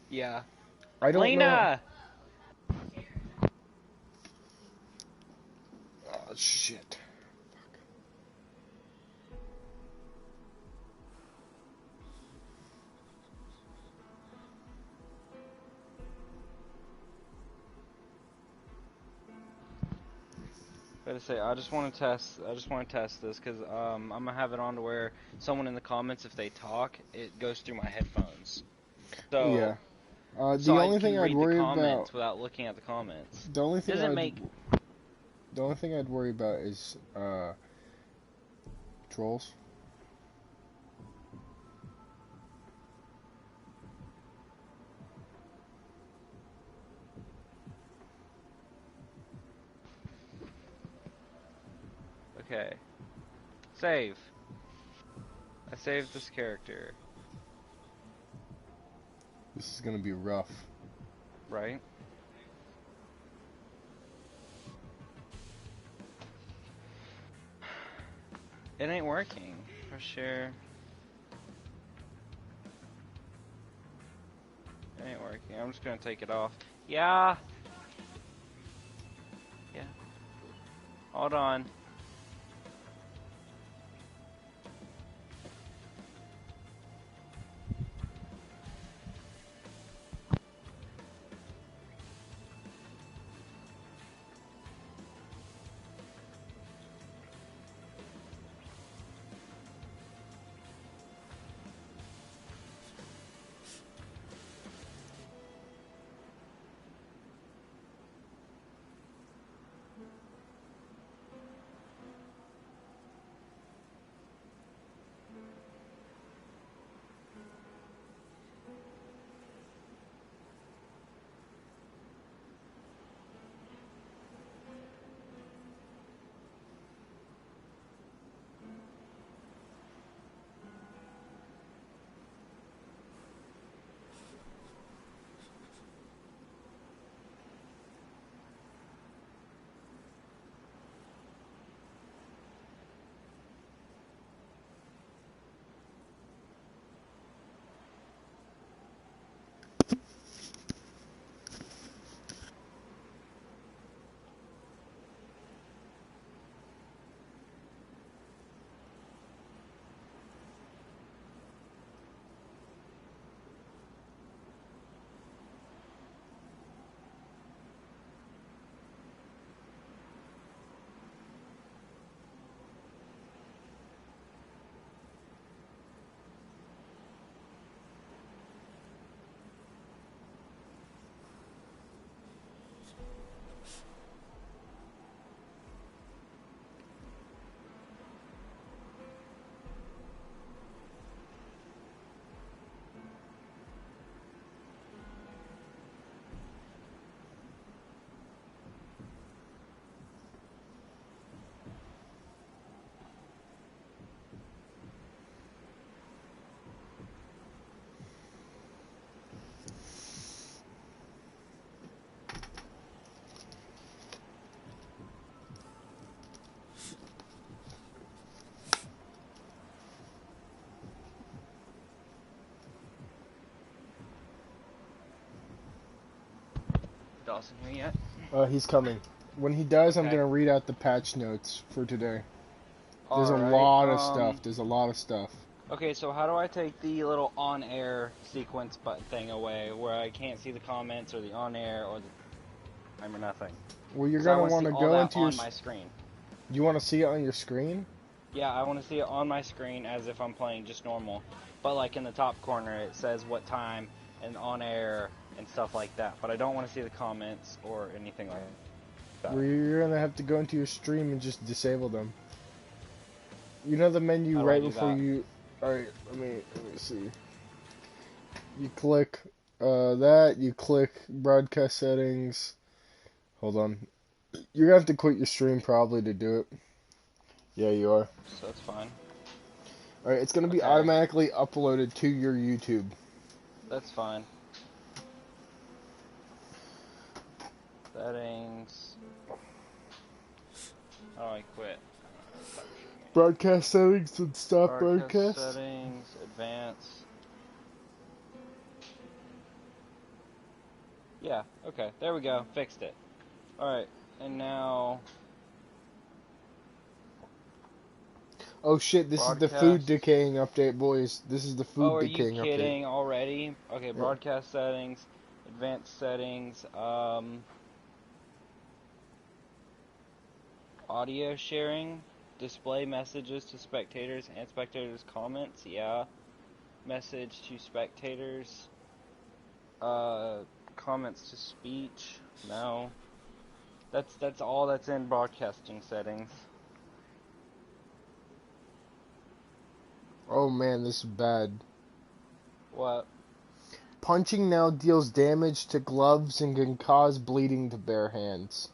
Yeah. I don't know. Lena! Oh, shit. Gotta say, I just want to test this, because I'm gonna have it on to where someone in the comments, if they talk, it goes through my headphones. So, Yeah. so The I only thing can I'd read the worry about, comments without looking at the comments. the only thing Doesn't I'd, make... the only thing I'd worry about is, trolls. Okay. Save. I saved this character, This is gonna be rough. right? It ain't working. For sure. It ain't working. I'm just gonna take it off. Yeah! Yeah. Hold on. Dawson here yet? He's coming. When he does, I'm Okay. gonna read out the patch notes for today. There's a Alright, lot of stuff. There's a lot of stuff. okay, so how do I take the little on-air sequence button thing away, where I can't see the comments, or the on-air, or the time, or nothing? Well, you're Because I gonna want to want see to all go that into your. on my screen. You want to see it on your screen? Yeah, I want to see it on my screen as if I'm playing just normal. But like in the top corner, it says what time, and on-air, and stuff like that. But I don't want to see the comments, or anything like that. Where you're gonna have to go into your stream and just disable them. You know the menu How do I right do before that? you. Alright, let me see. You click that, you click broadcast settings. Hold on. You're gonna have to quit your stream probably to do it. Yeah, you are. So that's fine. Alright, it's gonna be Okay, automatically uploaded to your YouTube. that's fine. Settings. How do I quit? Broadcast settings and stop Broadcast broadcast. settings, advanced. Yeah, okay. There we go. Fixed it. Alright, and now Oh shit, this is the food broadcast. decaying update, boys. This is the Oh, food are you decaying update. kidding already? Okay, Yeah. broadcast settings, advanced settings, audio sharing, display messages to spectators and spectators' comments, yeah. Message to spectators, uh, comments to speech, no. That's all that's in broadcasting settings. Oh man, this is bad. What? Punching now deals damage to gloves and can cause bleeding to bare hands.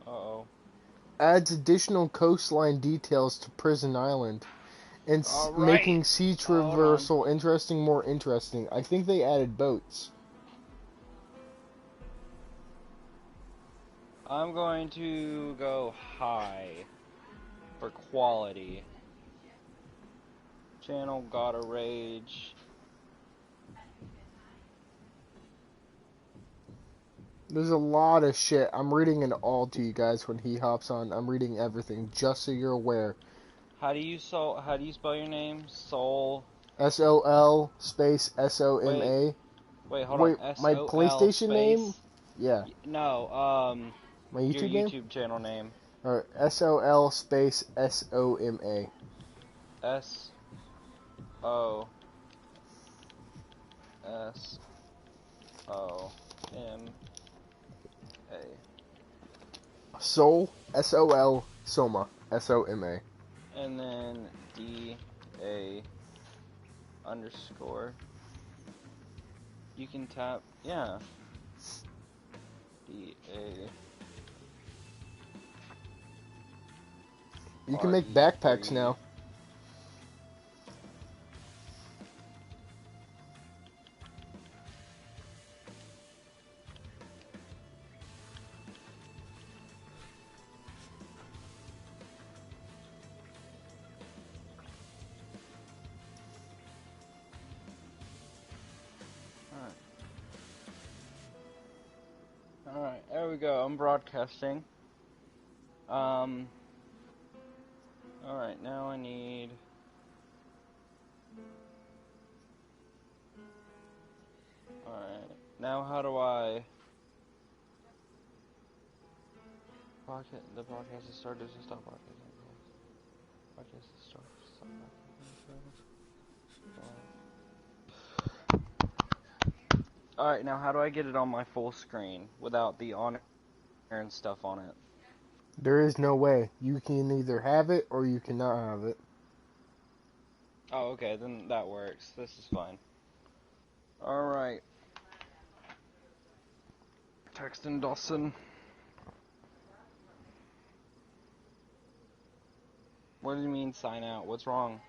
Uh-oh. Adds additional coastline details to Prison Island. And Alright. making sea Hold on. traversal more interesting. I think they added boats. I'm going to go high for quality. Channel Gotta Rage. There's a lot of shit. I'm reading it all to you guys when he hops on. I'm reading everything, just so you're aware. How do you spell your name? Soul. SOL space Wait, SOMA. wait, hold on. Wait, my SOL PlayStation name? space. Yeah. No, My your YouTube name? YouTube channel name. Alright, SOL space SOMA. SOSOMA. Soul SOL Soma SOMA. And then DA underscore. You can tap, yeah. DA. You can make backpacks RE3. now. Alright, there we go. I'm broadcasting. Alright, now I need... Alright, now how do I... The broadcast is started to stop broadcasting. Broadcast is started to stop broadcasting. Alright, now how do I get it on my full screen without the on-air and stuff on it? There is no way. You can either have it or you cannot have it. Oh, okay, then that works. This is fine. Alright. Texting Dawson. What do you mean sign out? What's wrong?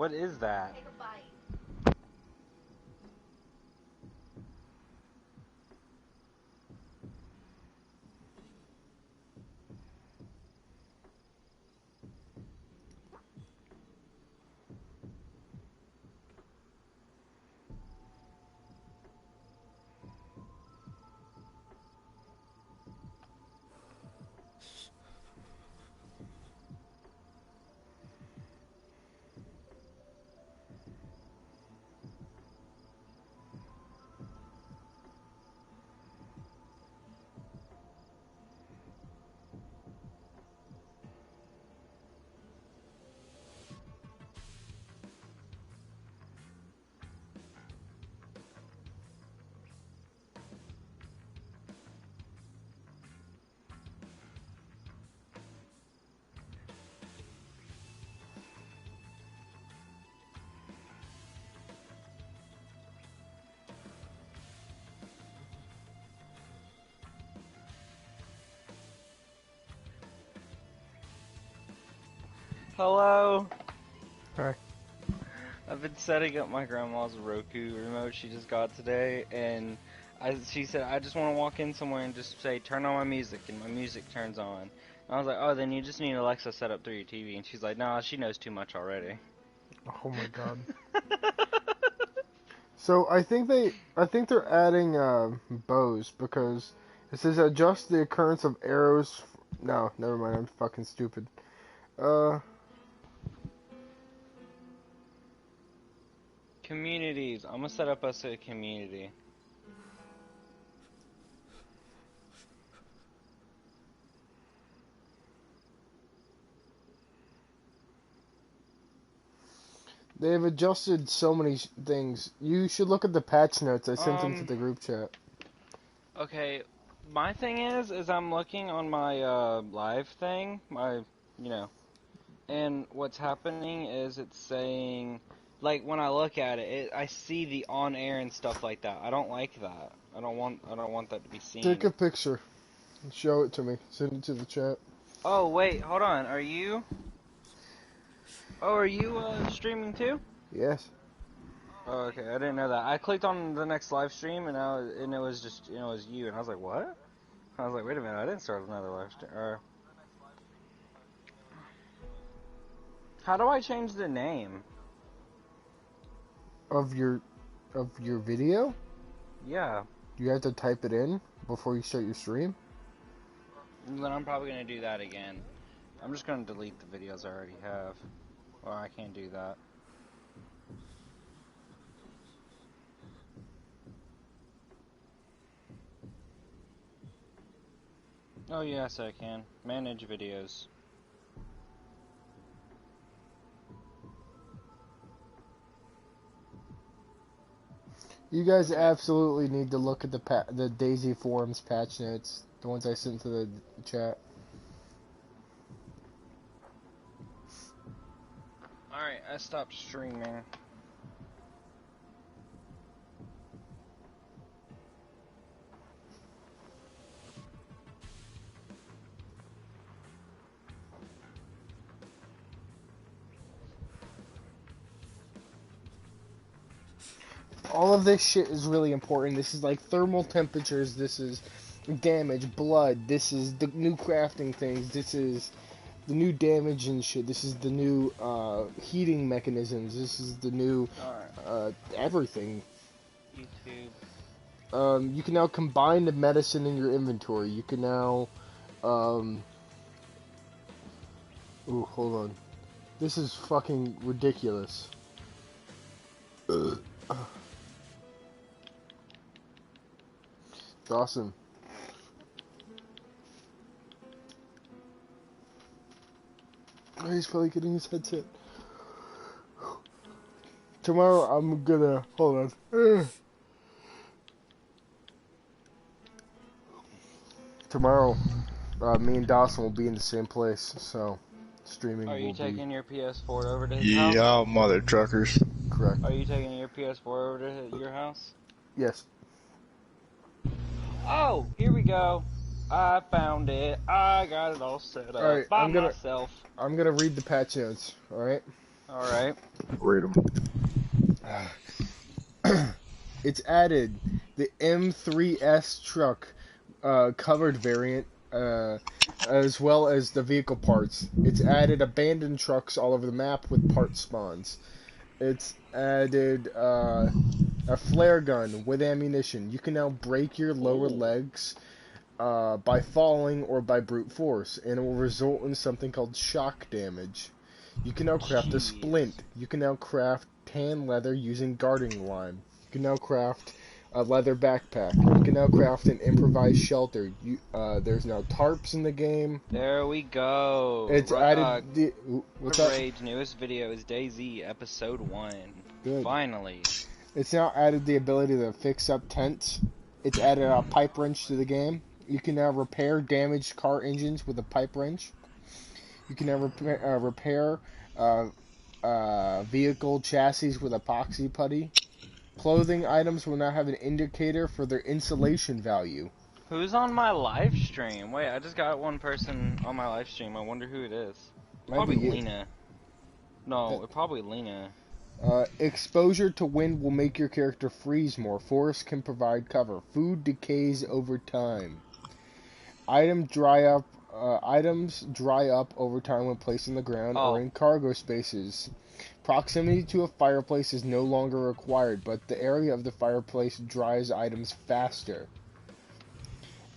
What is that? Take a bite. Hello. Hi. I've been setting up my grandma's Roku remote she just got today, and she said, I just want to walk in somewhere and just say, turn on my music, and my music turns on. And I was like, oh, then you just need Alexa set up through your TV. And she's like, nah, she knows too much already. Oh my god. So I think they're adding bows because it says adjust the occurrence of arrows. No, never mind. I'm fucking stupid. Communities. I'm gonna set up us a community. They've adjusted so many things. You should look at the patch notes. I sent them to the group chat. Okay, my thing is I'm looking on my live thing, and what's happening is it's saying, like when I look at it, I see the on air and stuff like that. I don't like that. I don't want that to be seen. Take a picture and show it to me. Send it to the chat. Oh wait, hold on. Are you streaming too? Yes. Oh, okay, I didn't know that. I clicked on the next live stream and it was just it was you, and I was like, what? I was like, wait a minute, I didn't start another live stream. How do I change the name? Of your video? Yeah. You have to type it in before you start your stream? Then I'm probably gonna do that again. I'm just gonna delete the videos I already have. Well, I can't do that. Oh yes, I can. Manage videos. You guys absolutely need to look at the Dayz forums patch notes, the ones I sent to the chat. Alright, I stopped streaming. All of this shit is really important. This is like thermal temperatures, this is damage, blood, this is the new crafting things, this is the new damage and shit, this is the new heating mechanisms, this is the new everything. YouTube. You can now combine the medicine in your inventory. You can now ooh, hold on. This is fucking ridiculous. Awesome. Oh, he's probably getting his headset. Tomorrow I'm gonna hold on. Tomorrow, me and Dawson will be in the same place, so streaming. Are you will taking be... your PS4 over to his house? Yeah, mother truckers. Correct. Are you taking your PS4 over to your house? Yes. Oh, here we go. I found it. I got it all set up by myself. I'm gonna read the patch notes. All right. All right. Read them. It's added the M3S truck covered variant, as well as the vehicle parts. It's added abandoned trucks all over the map with part spawns. It's added a flare gun with ammunition. You can now break your lower legs by falling or by brute force, and it will result in something called shock damage. You can now craft a splint. You can now craft tan leather using guarding lime. You can now craft a leather backpack. You can now craft an improvised shelter. There's now tarps in the game. There we go. It's added. What's that? Rage's newest video is Dayz episode 1. Good. Finally. It's now added the ability to fix up tents. It's added a pipe wrench to the game. You can now repair damaged car engines with a pipe wrench. You can now repair vehicle chassis with epoxy putty. Clothing items will now have an indicator for their insulation value. Who's on my live stream? Wait, I just got one person on my live stream. I wonder who it is. Probably Lena. No, probably Lena. Exposure to wind will make your character freeze more. Forests can provide cover. Food decays over time. Items dry up over time when placed on the ground or Oh, in cargo spaces. Proximity to a fireplace is no longer required, but the area of the fireplace dries items faster.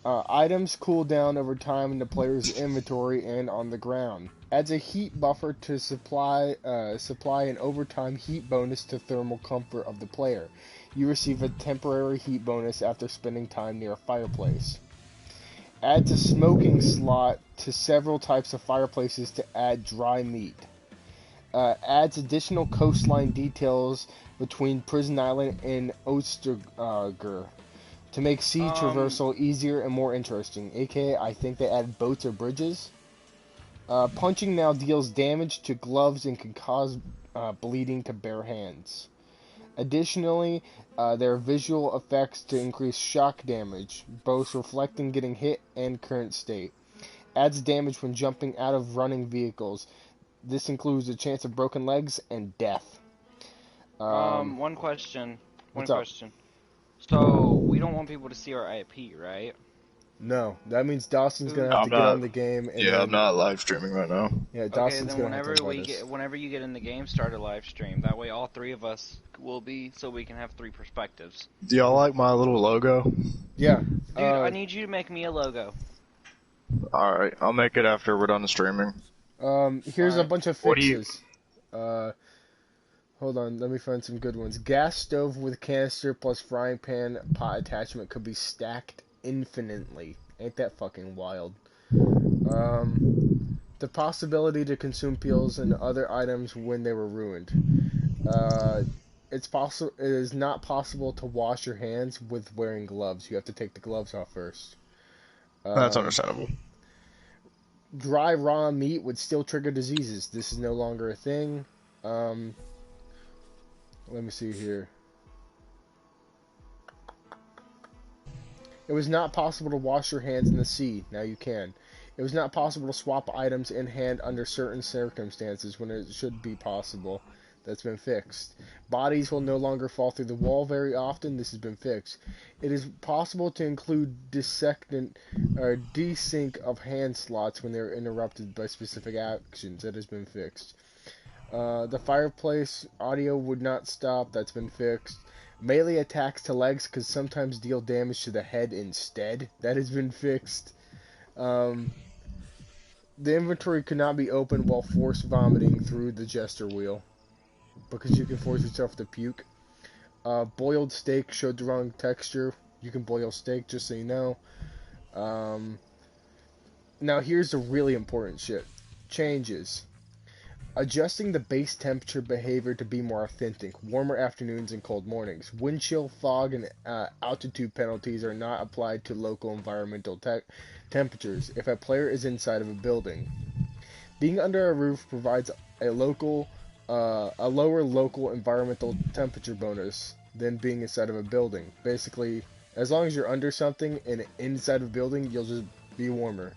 Items cool down over time in the player's inventory and on the ground. Adds a heat buffer to supply an overtime heat bonus to thermal comfort of the player. You receive a temporary heat bonus after spending time near a fireplace. Adds a smoking slot to several types of fireplaces to add dry meat. Adds additional coastline details between Prison Island and Osterger to make sea traversal easier and more interesting. AKA, I think they added boats or bridges. Punching now deals damage to gloves and can cause bleeding to bare hands. Additionally, there are visual effects to increase shock damage, both reflecting getting hit and current state. Adds damage when jumping out of running vehicles. This includes a chance of broken legs and death. one question. One What's up? question. So, we don't want people to see our IP, right? No, that means Dawson's gonna have I'm to get not. on the game, and Yeah, then I'm not live streaming right now. yeah, Okay, Dawson's then gonna have to invite us. whenever you get in the game, start a live stream. That way, all three of us will be, so we can have three perspectives. Do y'all like my little logo? Yeah, Dude, I need you to make me a logo. All right, I'll make it after we're done streaming. here's a Alright. bunch of What do you- fixes. Hold on, let me find some good ones. Gas stove with canister plus frying pan pot attachment could be stacked infinitely. Ain't that fucking wild? The possibility to consume peels and other items when they were ruined. It is not possible to wash your hands with wearing gloves. You have to take the gloves off first. That's understandable. Dry raw meat would still trigger diseases. This is no longer a thing. Let me see here. It was not possible to wash your hands in the sea. Now you can. It was not possible to swap items in hand under certain circumstances when it should be possible. That's been fixed. Bodies will no longer fall through the wall very often. This has been fixed. It is possible to include desync of hand slots when they are interrupted by specific actions. That has been fixed. The fireplace audio would not stop. That's been fixed. Melee attacks to legs could sometimes deal damage to the head instead. That has been fixed. The inventory could not be opened while force vomiting through the gesture wheel, because you can force yourself to puke. Boiled steak showed the wrong texture. You can boil steak, just so you know. Now here's the really important shit. Changes. Adjusting the base temperature behavior to be more authentic. Warmer afternoons and cold mornings. Wind chill, fog, and altitude penalties are not applied to local environmental temperatures if a player is inside of a building. Being under a roof provides a lower local environmental temperature bonus than being inside of a building. Basically, as long as you're under something and inside of a building, you'll just be warmer.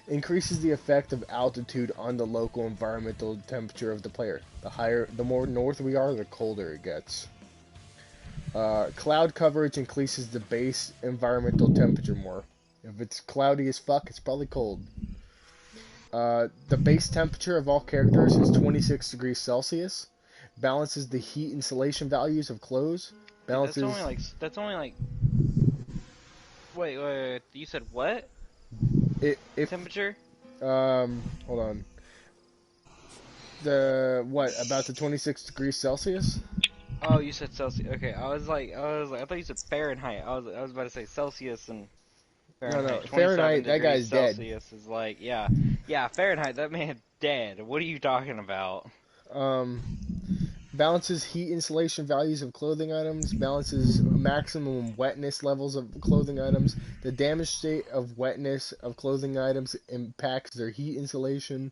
Increases the effect of altitude on the local environmental temperature of the player. The more north we are, the colder it gets. Cloud coverage increases the base environmental temperature more. If it's cloudy as fuck, it's probably cold. The base temperature of all characters is 26 degrees Celsius. Balances the heat insulation values of clothes. Balances. That's only like. Wait. You said what? Temperature? Hold on. About the 26 degrees Celsius? Oh, you said Celsius. Okay, I thought you said Fahrenheit. I was about to say Celsius and Fahrenheit. No, Fahrenheit, that guy's dead. Celsius is like, yeah, Fahrenheit, that man dead. What are you talking about? Balances heat insulation values of clothing items. Balances maximum wetness levels of clothing items. The damage state of wetness of clothing items impacts their heat insulation.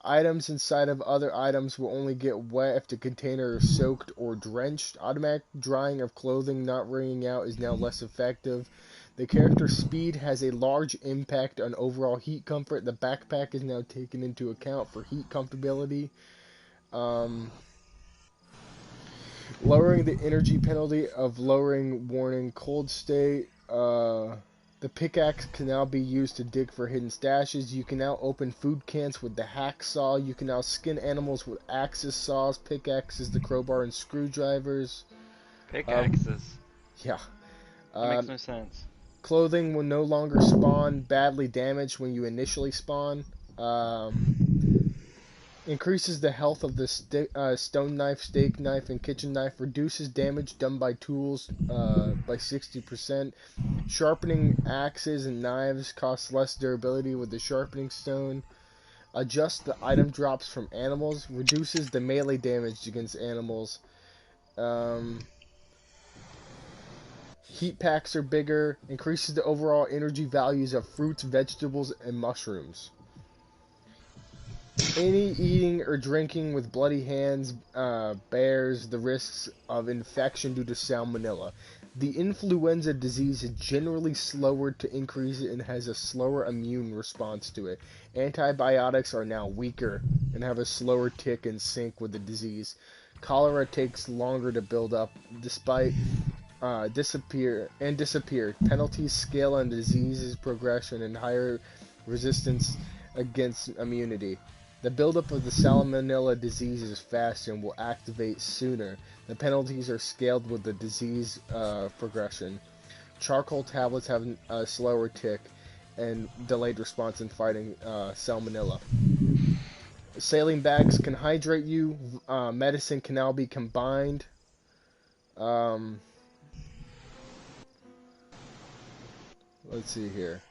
Items inside of other items will only get wet if the container is soaked or drenched. Automatic drying of clothing not wringing out is now less effective. The character's speed has a large impact on overall heat comfort. The backpack is now taken into account for heat comfortability. Lowering the energy penalty of lowering warning cold state. The pickaxe can now be used to dig for hidden stashes. You can now open food cans with the hacksaw. You can now skin animals with axes, saws, pickaxes, the crowbar, and screwdrivers. Pickaxes. Yeah. That makes no sense. Clothing will no longer spawn badly damaged when you initially spawn. Increases the health of the stone knife, steak knife, and kitchen knife. Reduces damage done by tools by 60%. Sharpening axes and knives costs less durability with the sharpening stone. Adjusts the item drops from animals. Reduces the melee damage against animals. Heat packs are bigger. Increases the overall energy values of fruits, vegetables, and mushrooms. Any eating or drinking with bloody hands bears the risks of infection due to salmonella. The influenza disease is generally slower to increase and has a slower immune response to it. Antibiotics are now weaker and have a slower tick and sync with the disease. Cholera takes longer to build up despite disappear. Penalties scale on disease's progression and higher resistance against immunity. The buildup of the salmonella disease is fast and will activate sooner. The penalties are scaled with the disease progression. Charcoal tablets have a slower tick and delayed response in fighting salmonella. Saline bags can hydrate you. Medicine can now be combined. Let's see here.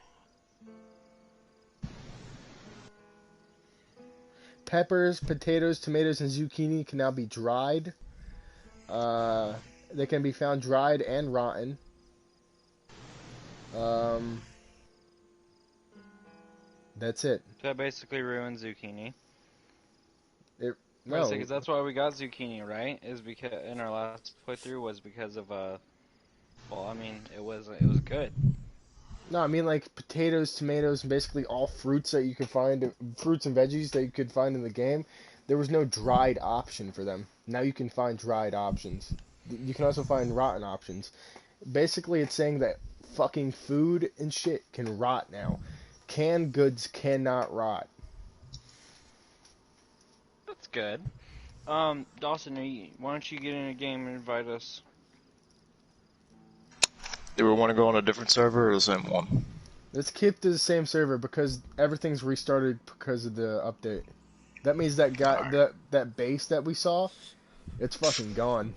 Peppers, potatoes, tomatoes, and zucchini can now be dried. They can be found dried and rotten. That's it. So that basically ruins zucchini. No. Because that's why we got zucchini, right? Is because in our last playthrough was because of well, I mean, it was good. No, I mean like potatoes, tomatoes, and basically all fruits that you could find, fruits and veggies that you could find in the game. There was no dried option for them. Now you can find dried options. You can also find rotten options. Basically, it's saying that fucking food and shit can rot now. Canned goods cannot rot. That's good. Dawson, why don't you get in a game and invite us? Do we want to go on a different server or the same one? Let's keep to the same server because everything's restarted because of the update. That means that guy, that base that we saw, it's fucking gone.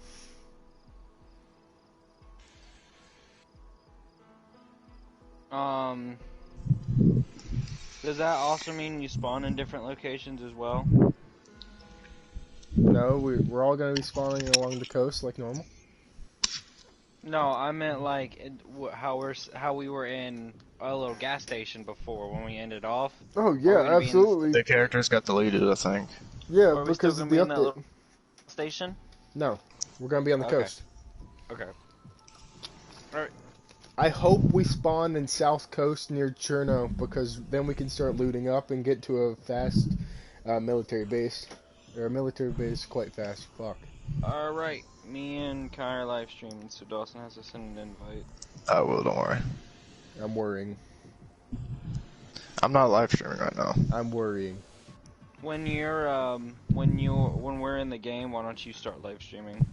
Does that also mean you spawn in different locations as well? No, we're all gonna be spawning along the coast like normal. No, I meant like how we were in a little gas station before when we ended off. Oh yeah, absolutely. The characters got deleted, I think. Yeah, Are we still because gonna of be the in that update. little station? No, we're gonna be on the Okay. coast. Okay. Alright. I hope we spawn in South Coast near Cherno because then we can start looting up and get to a fast military base. Or a military base quite fast. Fuck. Alright. Me and Kai are live streaming, so Dawson has to send an invite. I will, don't worry. I'm worrying. I'm not live streaming right now. I'm worrying. When we're in the game, why don't you start live streaming?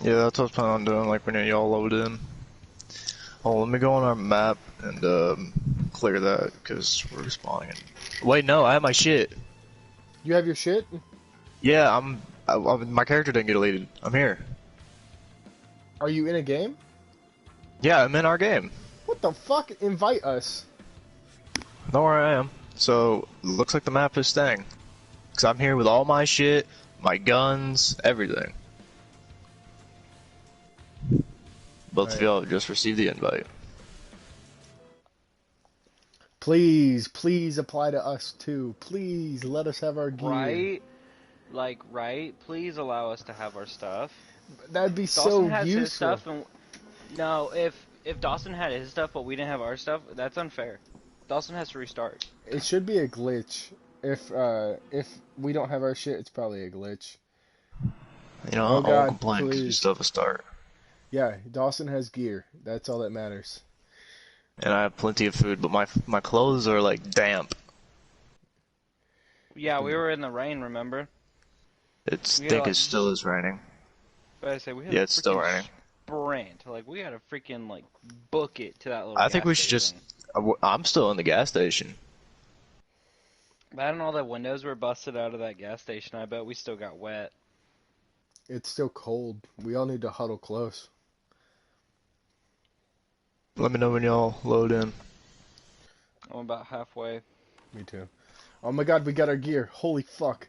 Yeah, that's what I was planning on doing, like when y'all load in. Oh, let me go on our map and clear that, because we're respawning it. Wait, no, I have my shit. You have your shit? Yeah, my character didn't get deleted. I'm here. Are you in a game? Yeah, I'm in our game. What the fuck? Invite us. Know where I am. So, looks like the map is staying. Because I'm here with all my shit, my guns, everything. Both of y'all just received the invite. Please, please apply to us too. Please let us have our gear. Right? Right? Please allow us to have our stuff. That'd be Dawson so has useful. his stuff, and no, if Dawson had his stuff but we didn't have our stuff, that's unfair. Dawson has to restart. It should be a glitch. If we don't have our shit, it's probably a glitch. You know, Oh I won't God, complain because we please. still have a start. Yeah, Dawson has gear. That's all that matters. And I have plenty of food, but my clothes are like damp. Yeah, we were in the rain, remember? It's We had think like, it still is raining. I say we had Yeah, a it's still freaking raining. sprint. Like we had to freaking like book it to that little I think gas we should just. station. I'm still in the gas station. Imagine all the windows were busted out of that gas station. I bet we still got wet. It's still cold. We all need to huddle close. Let me know when y'all load in. I'm about halfway. Me too. Oh my God, we got our gear. Holy fuck.